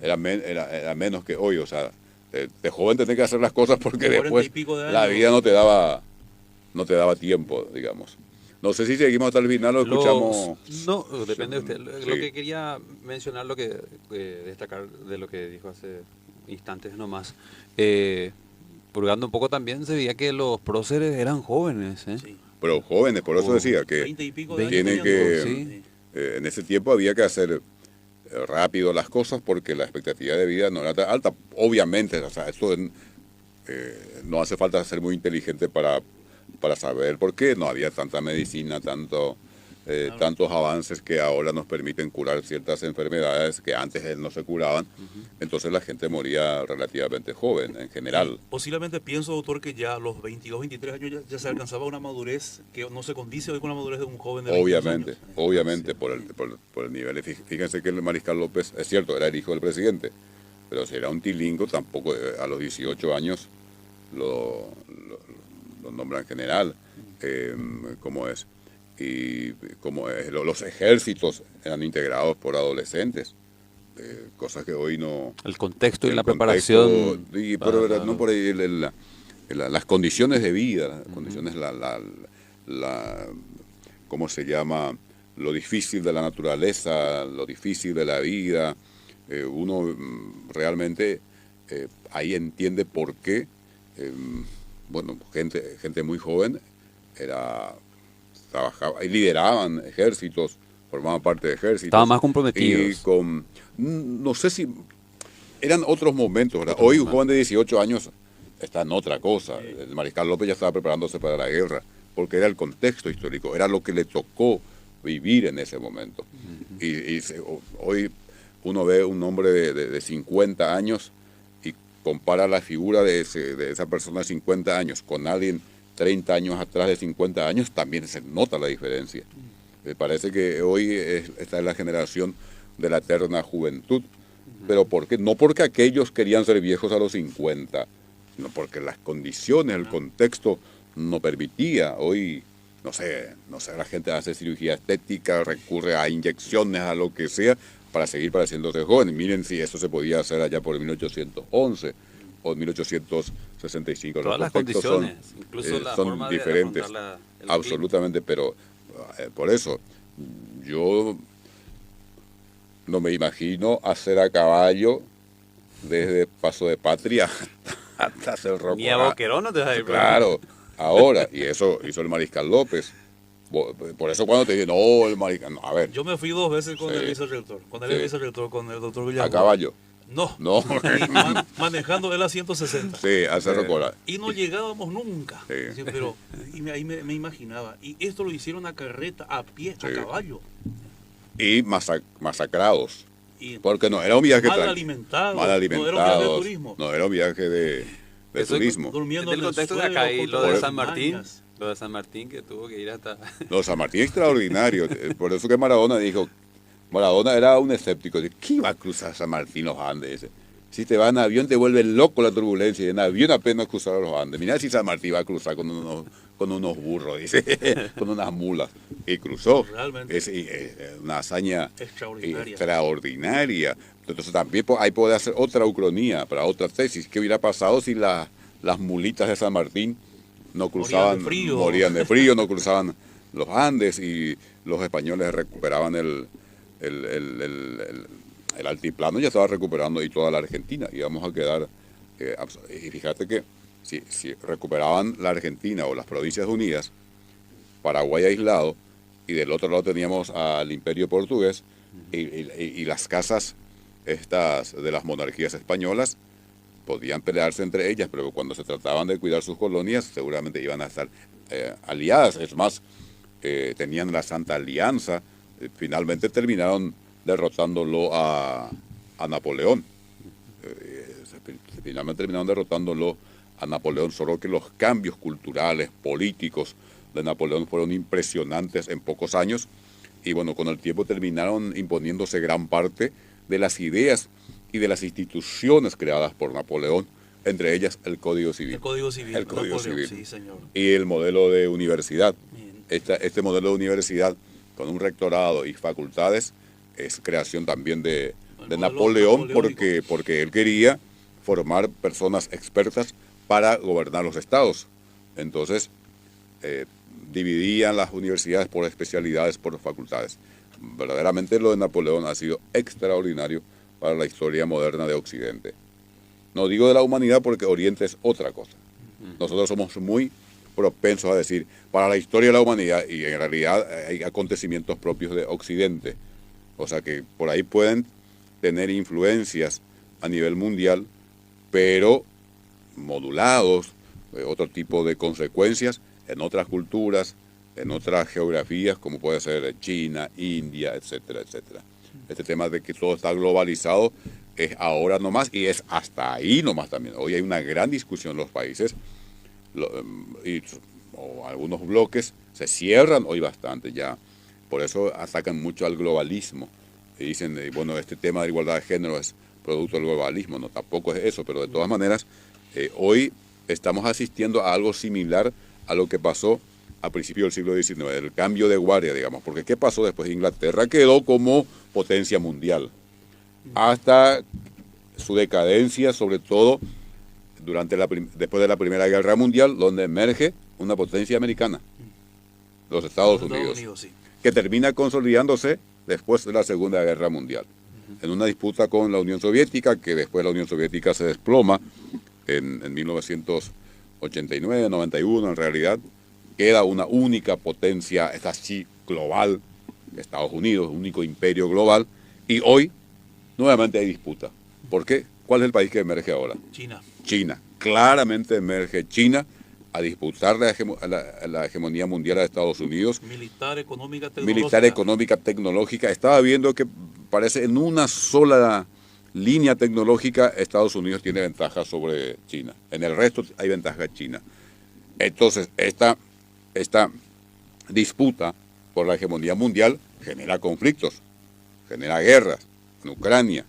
Era menos que hoy, o sea, de joven tenés que hacer las cosas porque después la vida no te daba tiempo, digamos. No sé si seguimos hasta el final o escuchamos. No, depende de usted. Sí. Lo que quería mencionar, destacar de lo que dijo hace instantes nomás. Purgando un poco también se veía que los próceres eran jóvenes. Sí. Pero jóvenes, por eso decía que 20 y pico de tiene años que sí. En ese tiempo había que hacer rápido las cosas porque la expectativa de vida no era tan alta. Obviamente, o sea, esto no hace falta ser muy inteligente para saber por qué no había tanta medicina, tantos avances que ahora nos permiten curar ciertas enfermedades que antes no se curaban. Entonces la gente moría relativamente joven en general. Posiblemente pienso, doctor, que ya a los 22, 23 años ya se alcanzaba una madurez que no se condice hoy con la madurez de un joven de 22 años. Obviamente, por el nivel. Fíjense que el Mariscal López, es cierto, era el hijo del presidente, pero si era un tilingo, tampoco a los 18 años lo nombran general, como es. Y como los ejércitos eran integrados por adolescentes, cosas que hoy no... El contexto y la preparación... Pero no por ahí, las condiciones de vida, las condiciones, ¿cómo se llama? Lo difícil de la naturaleza, lo difícil de la vida. Uno realmente ahí entiende por qué, bueno, gente muy joven trabajaba y lideraban ejércitos, formaban parte de ejércitos. Estaban más comprometidos. Y no sé si eran otros momentos, ¿verdad? Hoy un joven de 18 años está en otra cosa. El Mariscal López ya estaba preparándose para la guerra, porque era el contexto histórico, era lo que le tocó vivir en ese momento. Hoy uno ve un hombre de 50 años y compara la figura de esa persona de 50 años con alguien 30 años atrás de 50 años, también se nota la diferencia. Me parece que hoy esta es la generación de la eterna juventud. ¿Pero por qué? No porque aquellos querían ser viejos a los 50, sino porque las condiciones, el contexto no permitía. Hoy, no sé, la gente hace cirugía estética, recurre a inyecciones, a lo que sea, para seguir pareciéndose joven. Miren si eso se podía hacer allá por 1811 o 1865. Todas las condiciones, incluso la son forma diferentes, de el absolutamente, pero por eso yo no me imagino hacer a caballo desde Paso de Patria hasta Cerro Ni a Boquerón no te vas a ir. Claro, ahora, y eso hizo el Mariscal López. Por eso cuando te dije, no, el Mariscal, no, a ver. Yo me fui 2 veces con el vicerrector, con el vicerrector, con el doctor Villamor. ¿A caballo? No, manejando él a 160. Sí, a Cerro Corá. Y no llegábamos nunca. Sí. Pero ahí me imaginaba. Y esto lo hicieron a carreta, a pie, a caballo. Y masacrados. Y porque no era un viaje mal alimentados. No era un viaje de turismo. No era un viaje de turismo. Durmiendo en el contexto de acá y lo de San Martín. Lo de San Martín que tuvo que ir hasta... No, San Martín extraordinario. Por eso que Maradona dijo, Maradona era un escéptico. ¿Qué iba a cruzar San Martín los Andes? Si te vas en avión te vuelve loco la turbulencia. Y en avión apenas cruzaron los Andes. Mira si San Martín va a cruzar con unos burros, dice, con unas mulas. Y cruzó. Realmente. Es una hazaña extraordinaria. Entonces también ahí puede hacer otra ucronía para otra tesis. ¿Qué hubiera pasado si las mulitas de San Martín no cruzaban, morían de frío, no cruzaban los Andes y los españoles recuperaban el altiplano? Ya estaba recuperando y toda la Argentina, íbamos a quedar, y fíjate que si recuperaban la Argentina o las Provincias Unidas, Paraguay aislado, y del otro lado teníamos al Imperio Portugués y las casas estas de las monarquías españolas, podían pelearse entre ellas, pero cuando se trataban de cuidar sus colonias, seguramente iban a estar aliadas. Es más, tenían la Santa Alianza. Finalmente terminaron derrotándolo a Napoleón. Finalmente terminaron derrotándolo a Napoleón, solo que los cambios culturales, políticos de Napoleón fueron impresionantes en pocos años. Y bueno, con el tiempo terminaron imponiéndose gran parte de las ideas y de las instituciones creadas por Napoleón, entre ellas el Código Civil. El Código Civil. Sí, señor. Y el modelo de universidad. Este modelo de universidad con un rectorado y facultades es creación también de Napoleón porque él quería formar personas expertas para gobernar los estados. Entonces, dividían las universidades por especialidades, por facultades. Verdaderamente lo de Napoleón ha sido extraordinario para la historia moderna de Occidente. No digo de la humanidad porque Oriente es otra cosa. Nosotros somos muy propensos a decir para la historia de la humanidad, y en realidad hay acontecimientos propios de Occidente. O sea que por ahí pueden tener influencias a nivel mundial, pero modulados, otro tipo de consecuencias en otras culturas, en otras geografías, como puede ser China, India, etcétera, etcétera. Este tema de que todo está globalizado es ahora nomás y es hasta ahí nomás también. Hoy hay una gran discusión en los países o algunos bloques se cierran hoy bastante ya. Por eso atacan mucho al globalismo. Y dicen, bueno, este tema de igualdad de género es producto del globalismo. No, tampoco es eso, pero de todas maneras, hoy estamos asistiendo a algo similar a lo que pasó a principios del siglo XIX, el cambio de guardia, digamos. Porque ¿qué pasó después? Inglaterra quedó como potencia mundial. Hasta su decadencia, sobre todo después de la Primera Guerra Mundial, donde emerge una potencia americana, los Estados Unidos, sí, que termina consolidándose después de la Segunda Guerra Mundial, en una disputa con la Unión Soviética, que después la Unión Soviética se desploma en 1989, 91, en realidad, queda una única potencia, esta así global, Estados Unidos, único imperio global, y hoy nuevamente hay disputa. ¿Por qué? ¿Cuál es el país que emerge ahora? China. Claramente emerge China a disputar la hegemonía mundial de Estados Unidos. Militar, económica, tecnológica. Estaba viendo que parece en una sola línea tecnológica Estados Unidos tiene ventaja sobre China. En el resto hay ventaja China. Entonces, esta disputa por la hegemonía mundial, genera conflictos, genera guerras en Ucrania,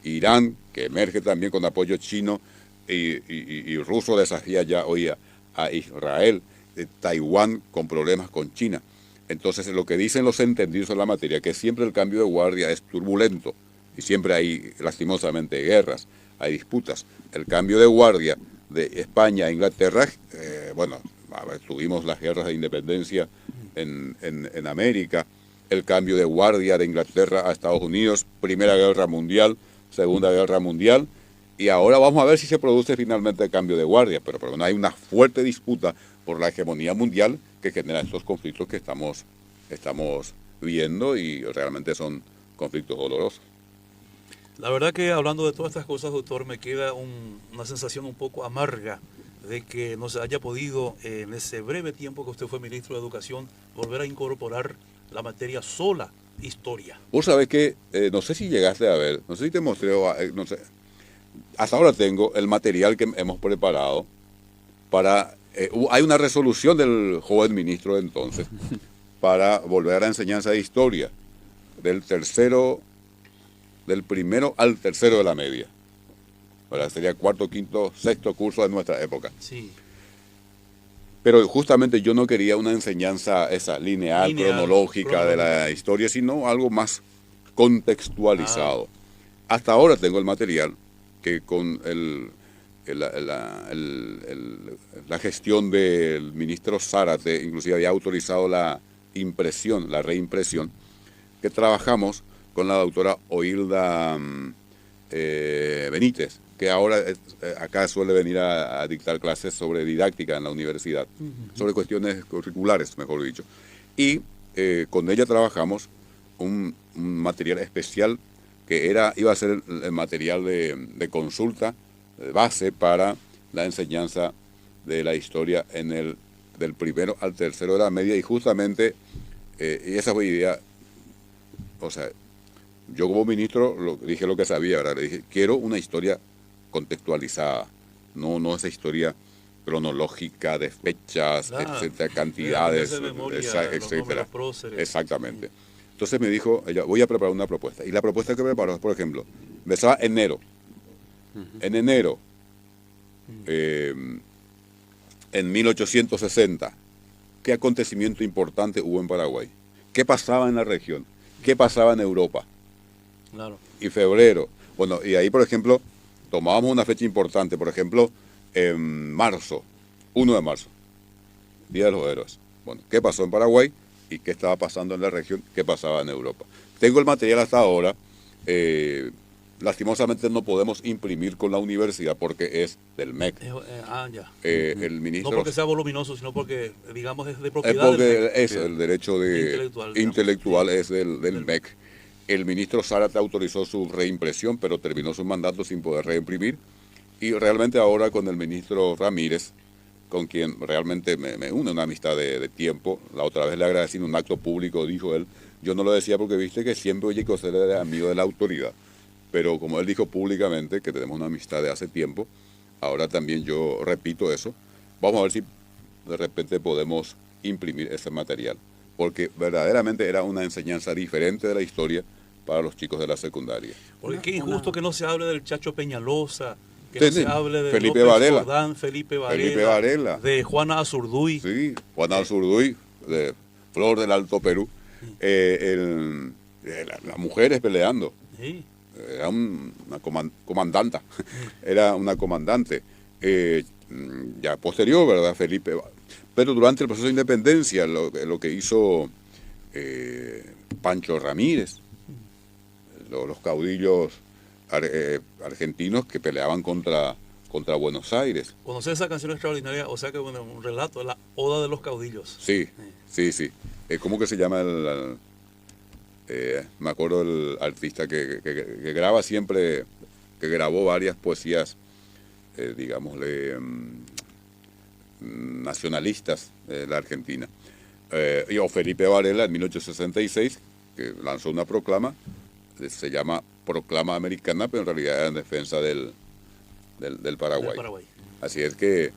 Irán, que emerge también con apoyo chino y ruso desafía ya hoy a Israel, Taiwán con problemas con China. Entonces, lo que dicen los entendidos en la materia, que siempre el cambio de guardia es turbulento y siempre hay, lastimosamente, guerras, hay disputas. El cambio de guardia de España a Inglaterra, bueno, a ver, tuvimos las guerras de independencia en América, el cambio de guardia de Inglaterra a Estados Unidos, Primera Guerra Mundial, Segunda Guerra Mundial, y ahora vamos a ver si se produce finalmente el cambio de guardia, pero bueno, hay una fuerte disputa por la hegemonía mundial que genera estos conflictos que estamos viendo y realmente son conflictos dolorosos. La verdad que hablando de todas estas cosas, doctor, me queda una sensación un poco amarga de que no se haya podido, en ese breve tiempo que usted fue ministro de Educación, volver a incorporar la materia sola, historia. Vos sabés que, no sé si llegaste a ver, no sé si te mostré, no sé, hasta ahora tengo el material que hemos preparado para, hay una resolución del joven ministro de entonces para volver a la enseñanza de historia, del primero al tercero de la media. ¿Verdad? Sería cuarto, quinto, sexto curso de nuestra época. Sí. Pero justamente yo no quería una enseñanza esa lineal cronológica de la historia, sino algo más contextualizado. Hasta ahora tengo el material que con la gestión del ministro Zárate, inclusive había autorizado la impresión, la reimpresión, que trabajamos con la doctora Oilda Benítez, que ahora acá suele venir a dictar clases sobre didáctica en la universidad, sobre cuestiones curriculares, mejor dicho. Y con ella trabajamos un material especial que iba a ser el material de consulta, de base para la enseñanza de la historia del primero al tercero de la media, y justamente, y esa fue idea, o sea, yo como ministro dije lo que sabía, ¿verdad? Le dije, quiero una historia contextualizada, no esa historia cronológica de fechas, etcétera, cantidades, etcétera. Exactamente. Entonces me dijo ella, voy a preparar una propuesta. Y la propuesta que preparó es, por ejemplo, empezaba enero. En enero, en 1860, ¿qué acontecimiento importante hubo en Paraguay? ¿Qué pasaba en la región? ¿Qué pasaba en Europa? Claro. Y febrero. Bueno, y ahí, por ejemplo, tomábamos una fecha importante, por ejemplo, en marzo, 1 de marzo, Día de los Héroes. Bueno, ¿qué pasó en Paraguay? ¿Y qué estaba pasando en la región? ¿Qué pasaba en Europa? Tengo el material hasta ahora. Lastimosamente no podemos imprimir con la universidad porque es del MEC. Ya. El ministro, no porque sea voluminoso, sino porque, digamos, es de propiedad del MEC. Es el derecho intelectual es del MEC. El ministro Zárate autorizó su reimpresión, pero terminó su mandato sin poder reimprimir. Y realmente ahora con el ministro Ramírez, con quien realmente me une una amistad de tiempo, la otra vez le agradecí en un acto público, dijo él, yo no lo decía porque viste que siempre oye que usted era amigo de la autoridad, pero como él dijo públicamente que tenemos una amistad de hace tiempo, ahora también yo repito eso, vamos a ver si de repente podemos imprimir ese material, porque verdaderamente era una enseñanza diferente de la historia para los chicos de la secundaria. Porque qué injusto que no se hable del Chacho Peñalosa, que no se hable de Felipe López Varela. Jordán, Felipe Varela, de Juana Azurduy. Sí, Juana Azurduy, de Flor del Alto Perú. Las mujeres peleando. Sí. Era una comandanta, era una comandante. Ya posterior, ¿verdad? Felipe. Pero durante el proceso de independencia, lo que hizo Pancho Ramírez, los caudillos argentinos que peleaban contra Buenos Aires. Conocer esa canción extraordinaria, o sea que bueno, un relato, la Oda de los Caudillos. Sí. ¿Cómo que se llama me acuerdo el artista que graba siempre, que grabó varias poesías, digámosle, nacionalistas de la Argentina. O Felipe Varela en 1866, que lanzó una proclama, se llama Proclama Americana, pero en realidad era en defensa del Paraguay. Paraguay. Así es que,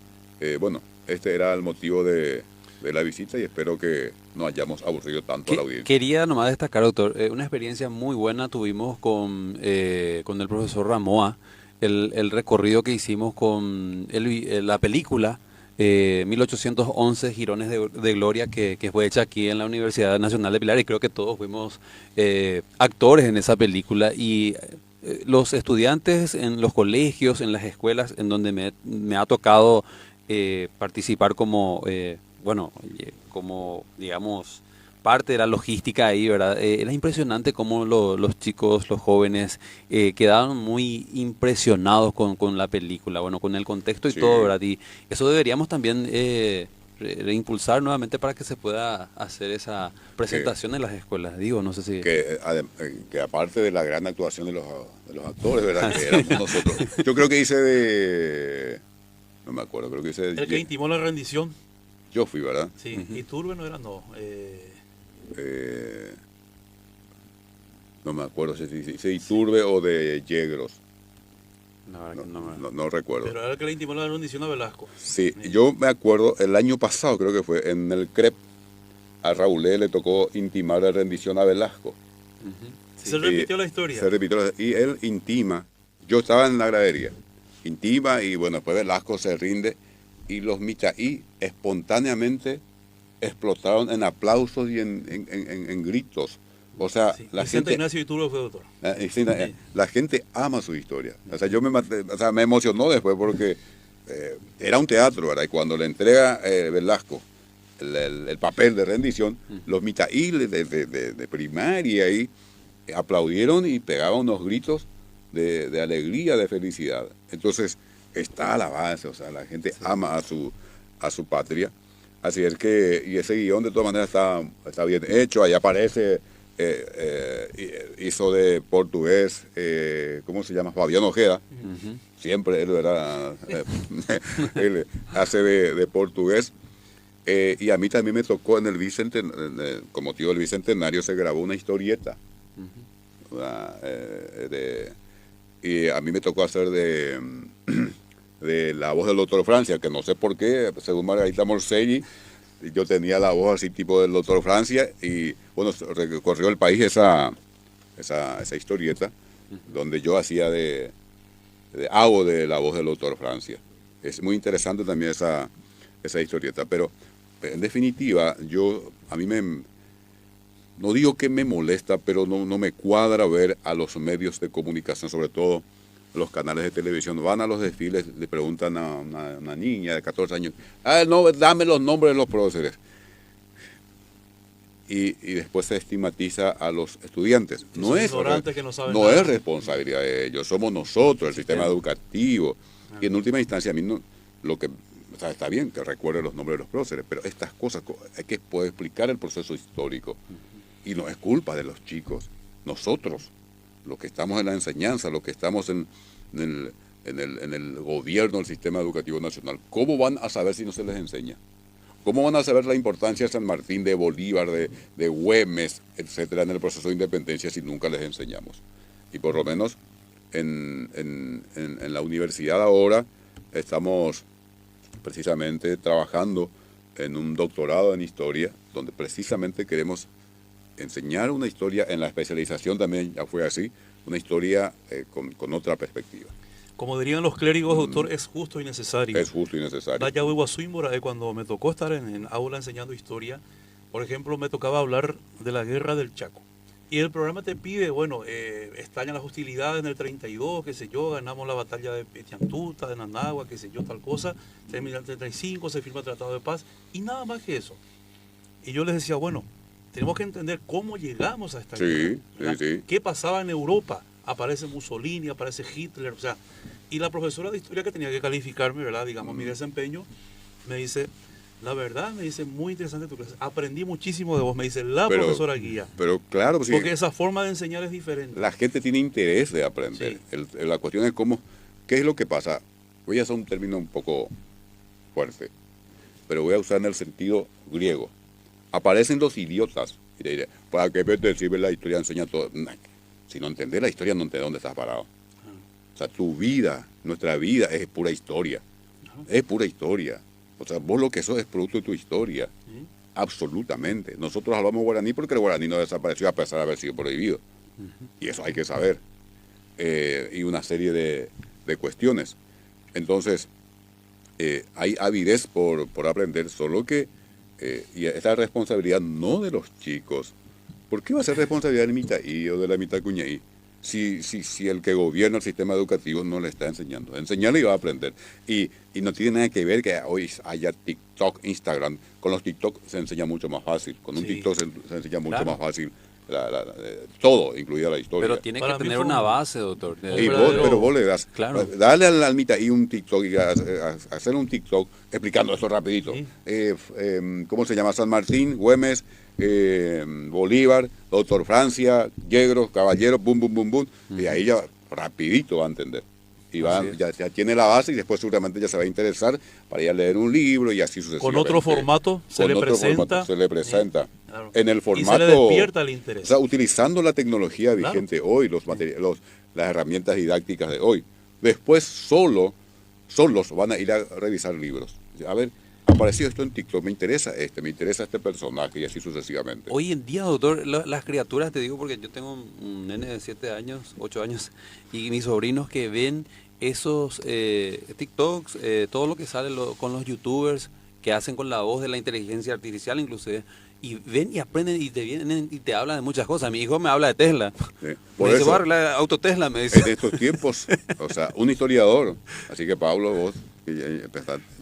bueno, este era el motivo de de la visita y espero que no hayamos aburrido tanto a la audiencia. Quería nomás destacar, doctor, una experiencia muy buena tuvimos con el profesor Ramoa, el recorrido que hicimos con la película 1811 Girones de Gloria, que fue hecha aquí en la Universidad Nacional de Pilar, y creo que todos fuimos actores en esa película, y los estudiantes en los colegios, en las escuelas en donde me ha tocado participar como, como, digamos, parte de la logística ahí, ¿verdad? Era impresionante cómo los chicos, los jóvenes, quedaban muy impresionados con la película, bueno, con el contexto y Sí. todo, ¿verdad? Y eso deberíamos también reimpulsar nuevamente para que se pueda hacer esa presentación en las escuelas. Digo, no sé si... Que aparte de la gran actuación de los actores, ¿verdad? Que éramos nosotros. Yo creo que hice de... No me acuerdo, creo que hice de... El que intimó la rendición. Yo fui, ¿verdad? Sí, y Turbe no era, no. No me acuerdo si hice Iturbe o de Yegros. La verdad que no me- No recuerdo. Pero era el que le intimó la rendición a Velasco. Sí, yo me acuerdo, el año pasado creo que fue, en el CREP, a Raúl le tocó intimar la rendición a Velasco. Ujú. Se repitió la historia. Se repitió, y él intima, yo estaba en la gradería, intima y bueno, después Velasco se rinde y los michaí espontáneamente explotaron en aplausos y en gritos. O sea, Sí, la Vicente gente... Ignacio Iturbe fue doctor. La gente ama su historia. O sea, me emocionó después porque era un teatro, ¿verdad? Y cuando le entrega Velasco el papel de rendición, los mitaíles de primaria ahí aplaudieron y pegaban unos gritos de alegría, de felicidad. Entonces, está a la base, o sea, la gente ama a su patria. Así es que, y ese guión de todas maneras está bien hecho, ahí aparece... hizo de portugués, ¿cómo se llama? Fabián Ojeda. Ujú. Siempre él era, él hace de portugués. Y a mí también me tocó en el bicentenario, con motivo del bicentenario, se grabó una historieta. ¿Verdad? Y a mí me tocó hacer de la voz del doctor Francia, que no sé por qué, según Margarita Morselli, yo tenía la voz así tipo del doctor Francia y bueno, recorrió el país esa historieta donde yo hacía hago de la voz del doctor Francia. Es muy interesante también esa historieta, pero en definitiva no digo que me molesta, pero no me cuadra ver a los medios de comunicación, sobre todo los canales de televisión, van a los desfiles, le preguntan a una niña de 14 años, no, dame los nombres de los próceres. Y después se estigmatiza a los estudiantes. Sí, son ignorantes que no saben no nada. es responsabilidad de ellos, somos nosotros, el sistema educativo. Y en última instancia, a mí o sea, está bien que recuerde los nombres de los próceres, pero estas cosas hay que poder explicar el proceso histórico. Y no es culpa de los chicos, nosotros, los que estamos en la enseñanza, los que estamos en el gobierno del sistema educativo nacional, ¿cómo van a saber si no se les enseña? ¿Cómo van a saber la importancia de San Martín, de Bolívar, de Güemes, etcétera, en el proceso de independencia si nunca les enseñamos? Y por lo menos en la universidad ahora estamos precisamente trabajando en un doctorado en historia, donde precisamente queremos enseñar una historia, en la especialización también ya fue así, una historia con otra perspectiva. Como dirían los clérigos, doctor, es justo y necesario. Es justo y necesario. Vaya Huiguazúimbora, cuando me tocó estar en aula enseñando historia, por ejemplo, me tocaba hablar de la guerra del Chaco. Y el programa te pide, bueno, estallan las hostilidades en el 32, qué sé yo, ganamos la batalla de Tiantuta, de Nanagua, qué sé yo, tal cosa, termina el 35, se firma el Tratado de Paz, y nada más que eso. Y yo les decía, bueno, tenemos que entender cómo llegamos a esta guerra. ¿Verdad? Sí. ¿Qué pasaba en Europa? Aparece Mussolini, aparece Hitler, o sea, y la profesora de historia que tenía que calificarme, ¿verdad? Digamos, mi desempeño, me dice, la verdad, me dice, muy interesante tu clase, aprendí muchísimo de vos, me dice la profesora guía. Pero claro, pues, Porque esa forma de enseñar es diferente. la gente tiene interés de aprender. La cuestión es qué es lo que pasa. Voy a usar un término un poco fuerte, pero voy a usar en el sentido griego. Aparecen los idiotas. Y te diré, ¿para qué te sirve la historia? Enseña todo. Si no entendés la historia, no entendés dónde estás parado. O sea, tu vida, nuestra vida es pura historia. Es pura historia. O sea, vos lo que sos es producto de tu historia. Absolutamente. Nosotros hablamos guaraní porque el guaraní no desapareció a pesar de haber sido prohibido. Y eso hay que saber. Y una serie de cuestiones. Entonces, hay avidez por aprender, solo que y esta responsabilidad no de los chicos. ¿Por qué va a ser responsabilidad del Mitaí o de la Mitacuñaí? Si el que gobierna el sistema educativo no le está enseñando. Enseñarle y va a aprender. Y no tiene nada que ver que hoy haya TikTok, Instagram. Con los TikTok se enseña mucho más fácil. Con un TikTok se enseña mucho más fácil. Todo, incluida la historia. Pero tiene que tener una base, doctor. Pero vos le das. Claro. Dale al Mitaí un TikTok y hacer un TikTok explicando eso rapidito. ¿Cómo se llama? San Martín, Güemes, Bolívar, Doctor Francia, Yegros, Caballero, bum, bum, bum, bum. Y ahí ya rapidito va a entender. Y ya tiene la base y después seguramente ya se va a interesar para ir a leer un libro y así sucesivamente. Con otro formato se le presenta. Claro. En el formato. Y se le despierta el interés. O sea, utilizando la tecnología vigente hoy, las herramientas didácticas de hoy. Después solos van a ir a revisar libros. A ver, apareció esto en TikTok, me interesa este personaje y así sucesivamente. Hoy en día, doctor, las criaturas, te digo porque yo tengo un nene de 7 años, 8 años, y mis sobrinos que ven esos TikToks, todo lo que sale con los youtubers que hacen con la voz de la inteligencia artificial inclusive, y ven y aprenden y te vienen y te hablan de muchas cosas. Mi hijo me habla de Tesla. Sí, me dice, voy a arreglar auto Tesla, me dice. En estos tiempos, o sea, un historiador, así que Pablo, vos que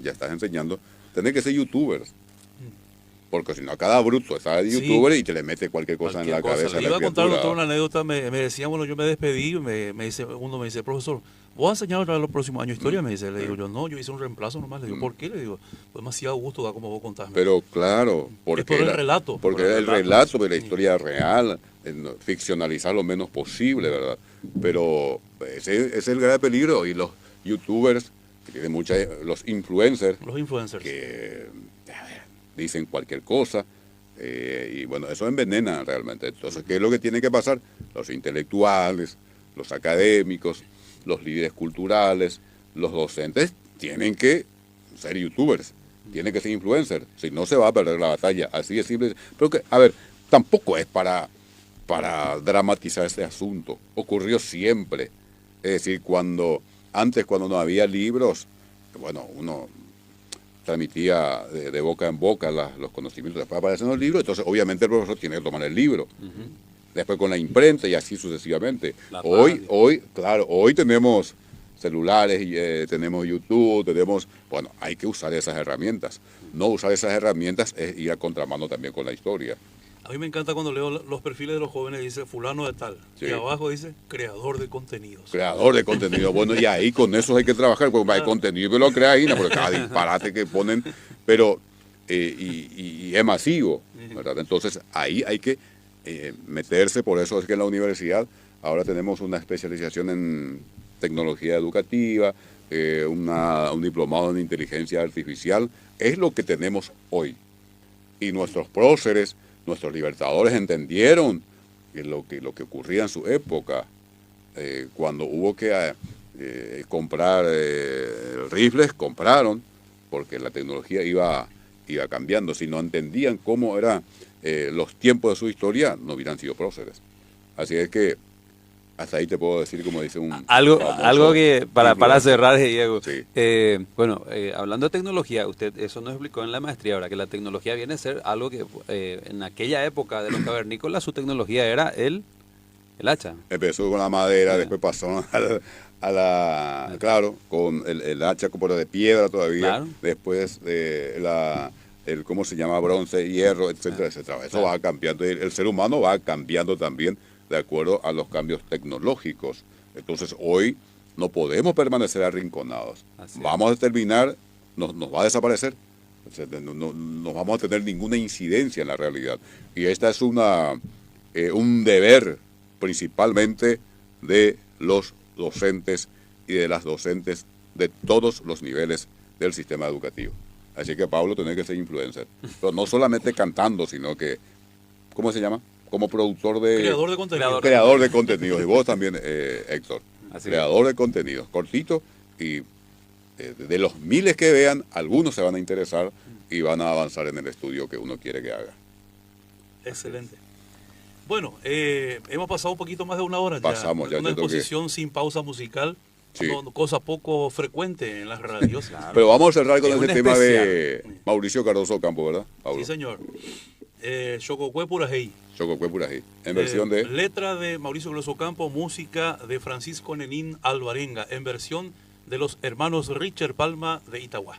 ya estás enseñando, tenés que ser youtubers. Porque si no, cada bruto está de youtuber y te le mete cualquier cosa en la cabeza. Le iba a contar toda una anécdota, me decía, bueno, yo me despedí, uno me dice, profesor, ¿vos vas a enseñar otra vez los próximos años historia? Me dice, le digo yo, no, yo hice un reemplazo nomás. Le digo, ¿por qué? Le digo, pues demasiado gusto da como vos contás. Pero claro, porque el relato. Porque el relato de la historia real, ficcionalizar lo menos posible, ¿verdad? Pero ese es el gran peligro. Y los youtubers, que tienen los influencers. Que dicen cualquier cosa. Y bueno, eso envenena realmente. Entonces, ¿qué es lo que tiene que pasar? Los intelectuales, los académicos, los líderes culturales, los docentes tienen que ser youtubers, tienen que ser influencers, si no se va a perder la batalla, así de simple. Pero que, a ver, tampoco es para dramatizar este asunto, ocurrió siempre. Es decir, cuando no había libros, bueno, uno transmitía de boca en boca los conocimientos, después aparecen los libros, entonces obviamente el profesor tiene que tomar el libro. Después con la imprenta y así sucesivamente. Hoy tenemos celulares, tenemos YouTube, bueno, hay que usar esas herramientas. No usar esas herramientas es ir a contramano también con la historia. A mí me encanta cuando leo los perfiles de los jóvenes, dice fulano de tal, y abajo dice creador de contenidos. Creador de contenidos, bueno, y ahí con eso hay que trabajar, porque hay contenido que lo crea ahí, porque cada disparate que ponen, pero y es masivo, ¿verdad? Entonces ahí hay que meterse, por eso es que en la universidad ahora tenemos una especialización en tecnología educativa, un diplomado en inteligencia artificial, es lo que tenemos hoy. Y nuestros próceres, nuestros libertadores entendieron lo que ocurría en su época, cuando hubo que comprar rifles, compraron, porque la tecnología iba cambiando. Si no entendían cómo eran los tiempos de su historia, no hubieran sido próceres. Así es que hasta ahí te puedo decir, como dice un... Algo que, para cerrar, Diego, sí. Hablando de tecnología, usted eso nos explicó en la maestría, ahora que la tecnología viene a ser algo que en aquella época de los cavernícolas, su tecnología era el hacha. Empezó con la madera, después pasó claro, con el hacha como de piedra todavía, después ¿cómo se llama? Bronce, hierro, etcétera, etcétera. Eso va cambiando, el ser humano va cambiando también de acuerdo a los cambios tecnológicos. Entonces hoy no podemos permanecer arrinconados. Vamos a terminar, nos va a desaparecer. O sea, no vamos a tener ninguna incidencia en la realidad. Y esta es un deber principalmente de los docentes y de las docentes de todos los niveles del sistema educativo. Así que Pablo tiene que ser influencer. Pero no solamente cantando, sino que, ¿cómo se llama? Como productor de... Creador de contenido. Creador de contenidos. Y vos también, Héctor. Creador de contenidos. Cortito y de los miles que vean, algunos se van a interesar y van a avanzar en el estudio que uno quiere que haga. Excelente. Bueno, hemos pasado un poquito más de una hora ya. Pasamos ya. Una exposición sin pausa musical, Sí. cosa poco frecuente en las radios. Claro. Pero vamos a cerrar con Es ese un tema especial. de Mauricio Cardoso Campo, ¿verdad, Pablo? Sí, señor. Chococue Purajey. Chococue Purají. En versión de... Letra de Mauricio Cardoso Campo, música de Francisco Nenín Alvarenga, en versión de los hermanos Richard Palma de Itagua.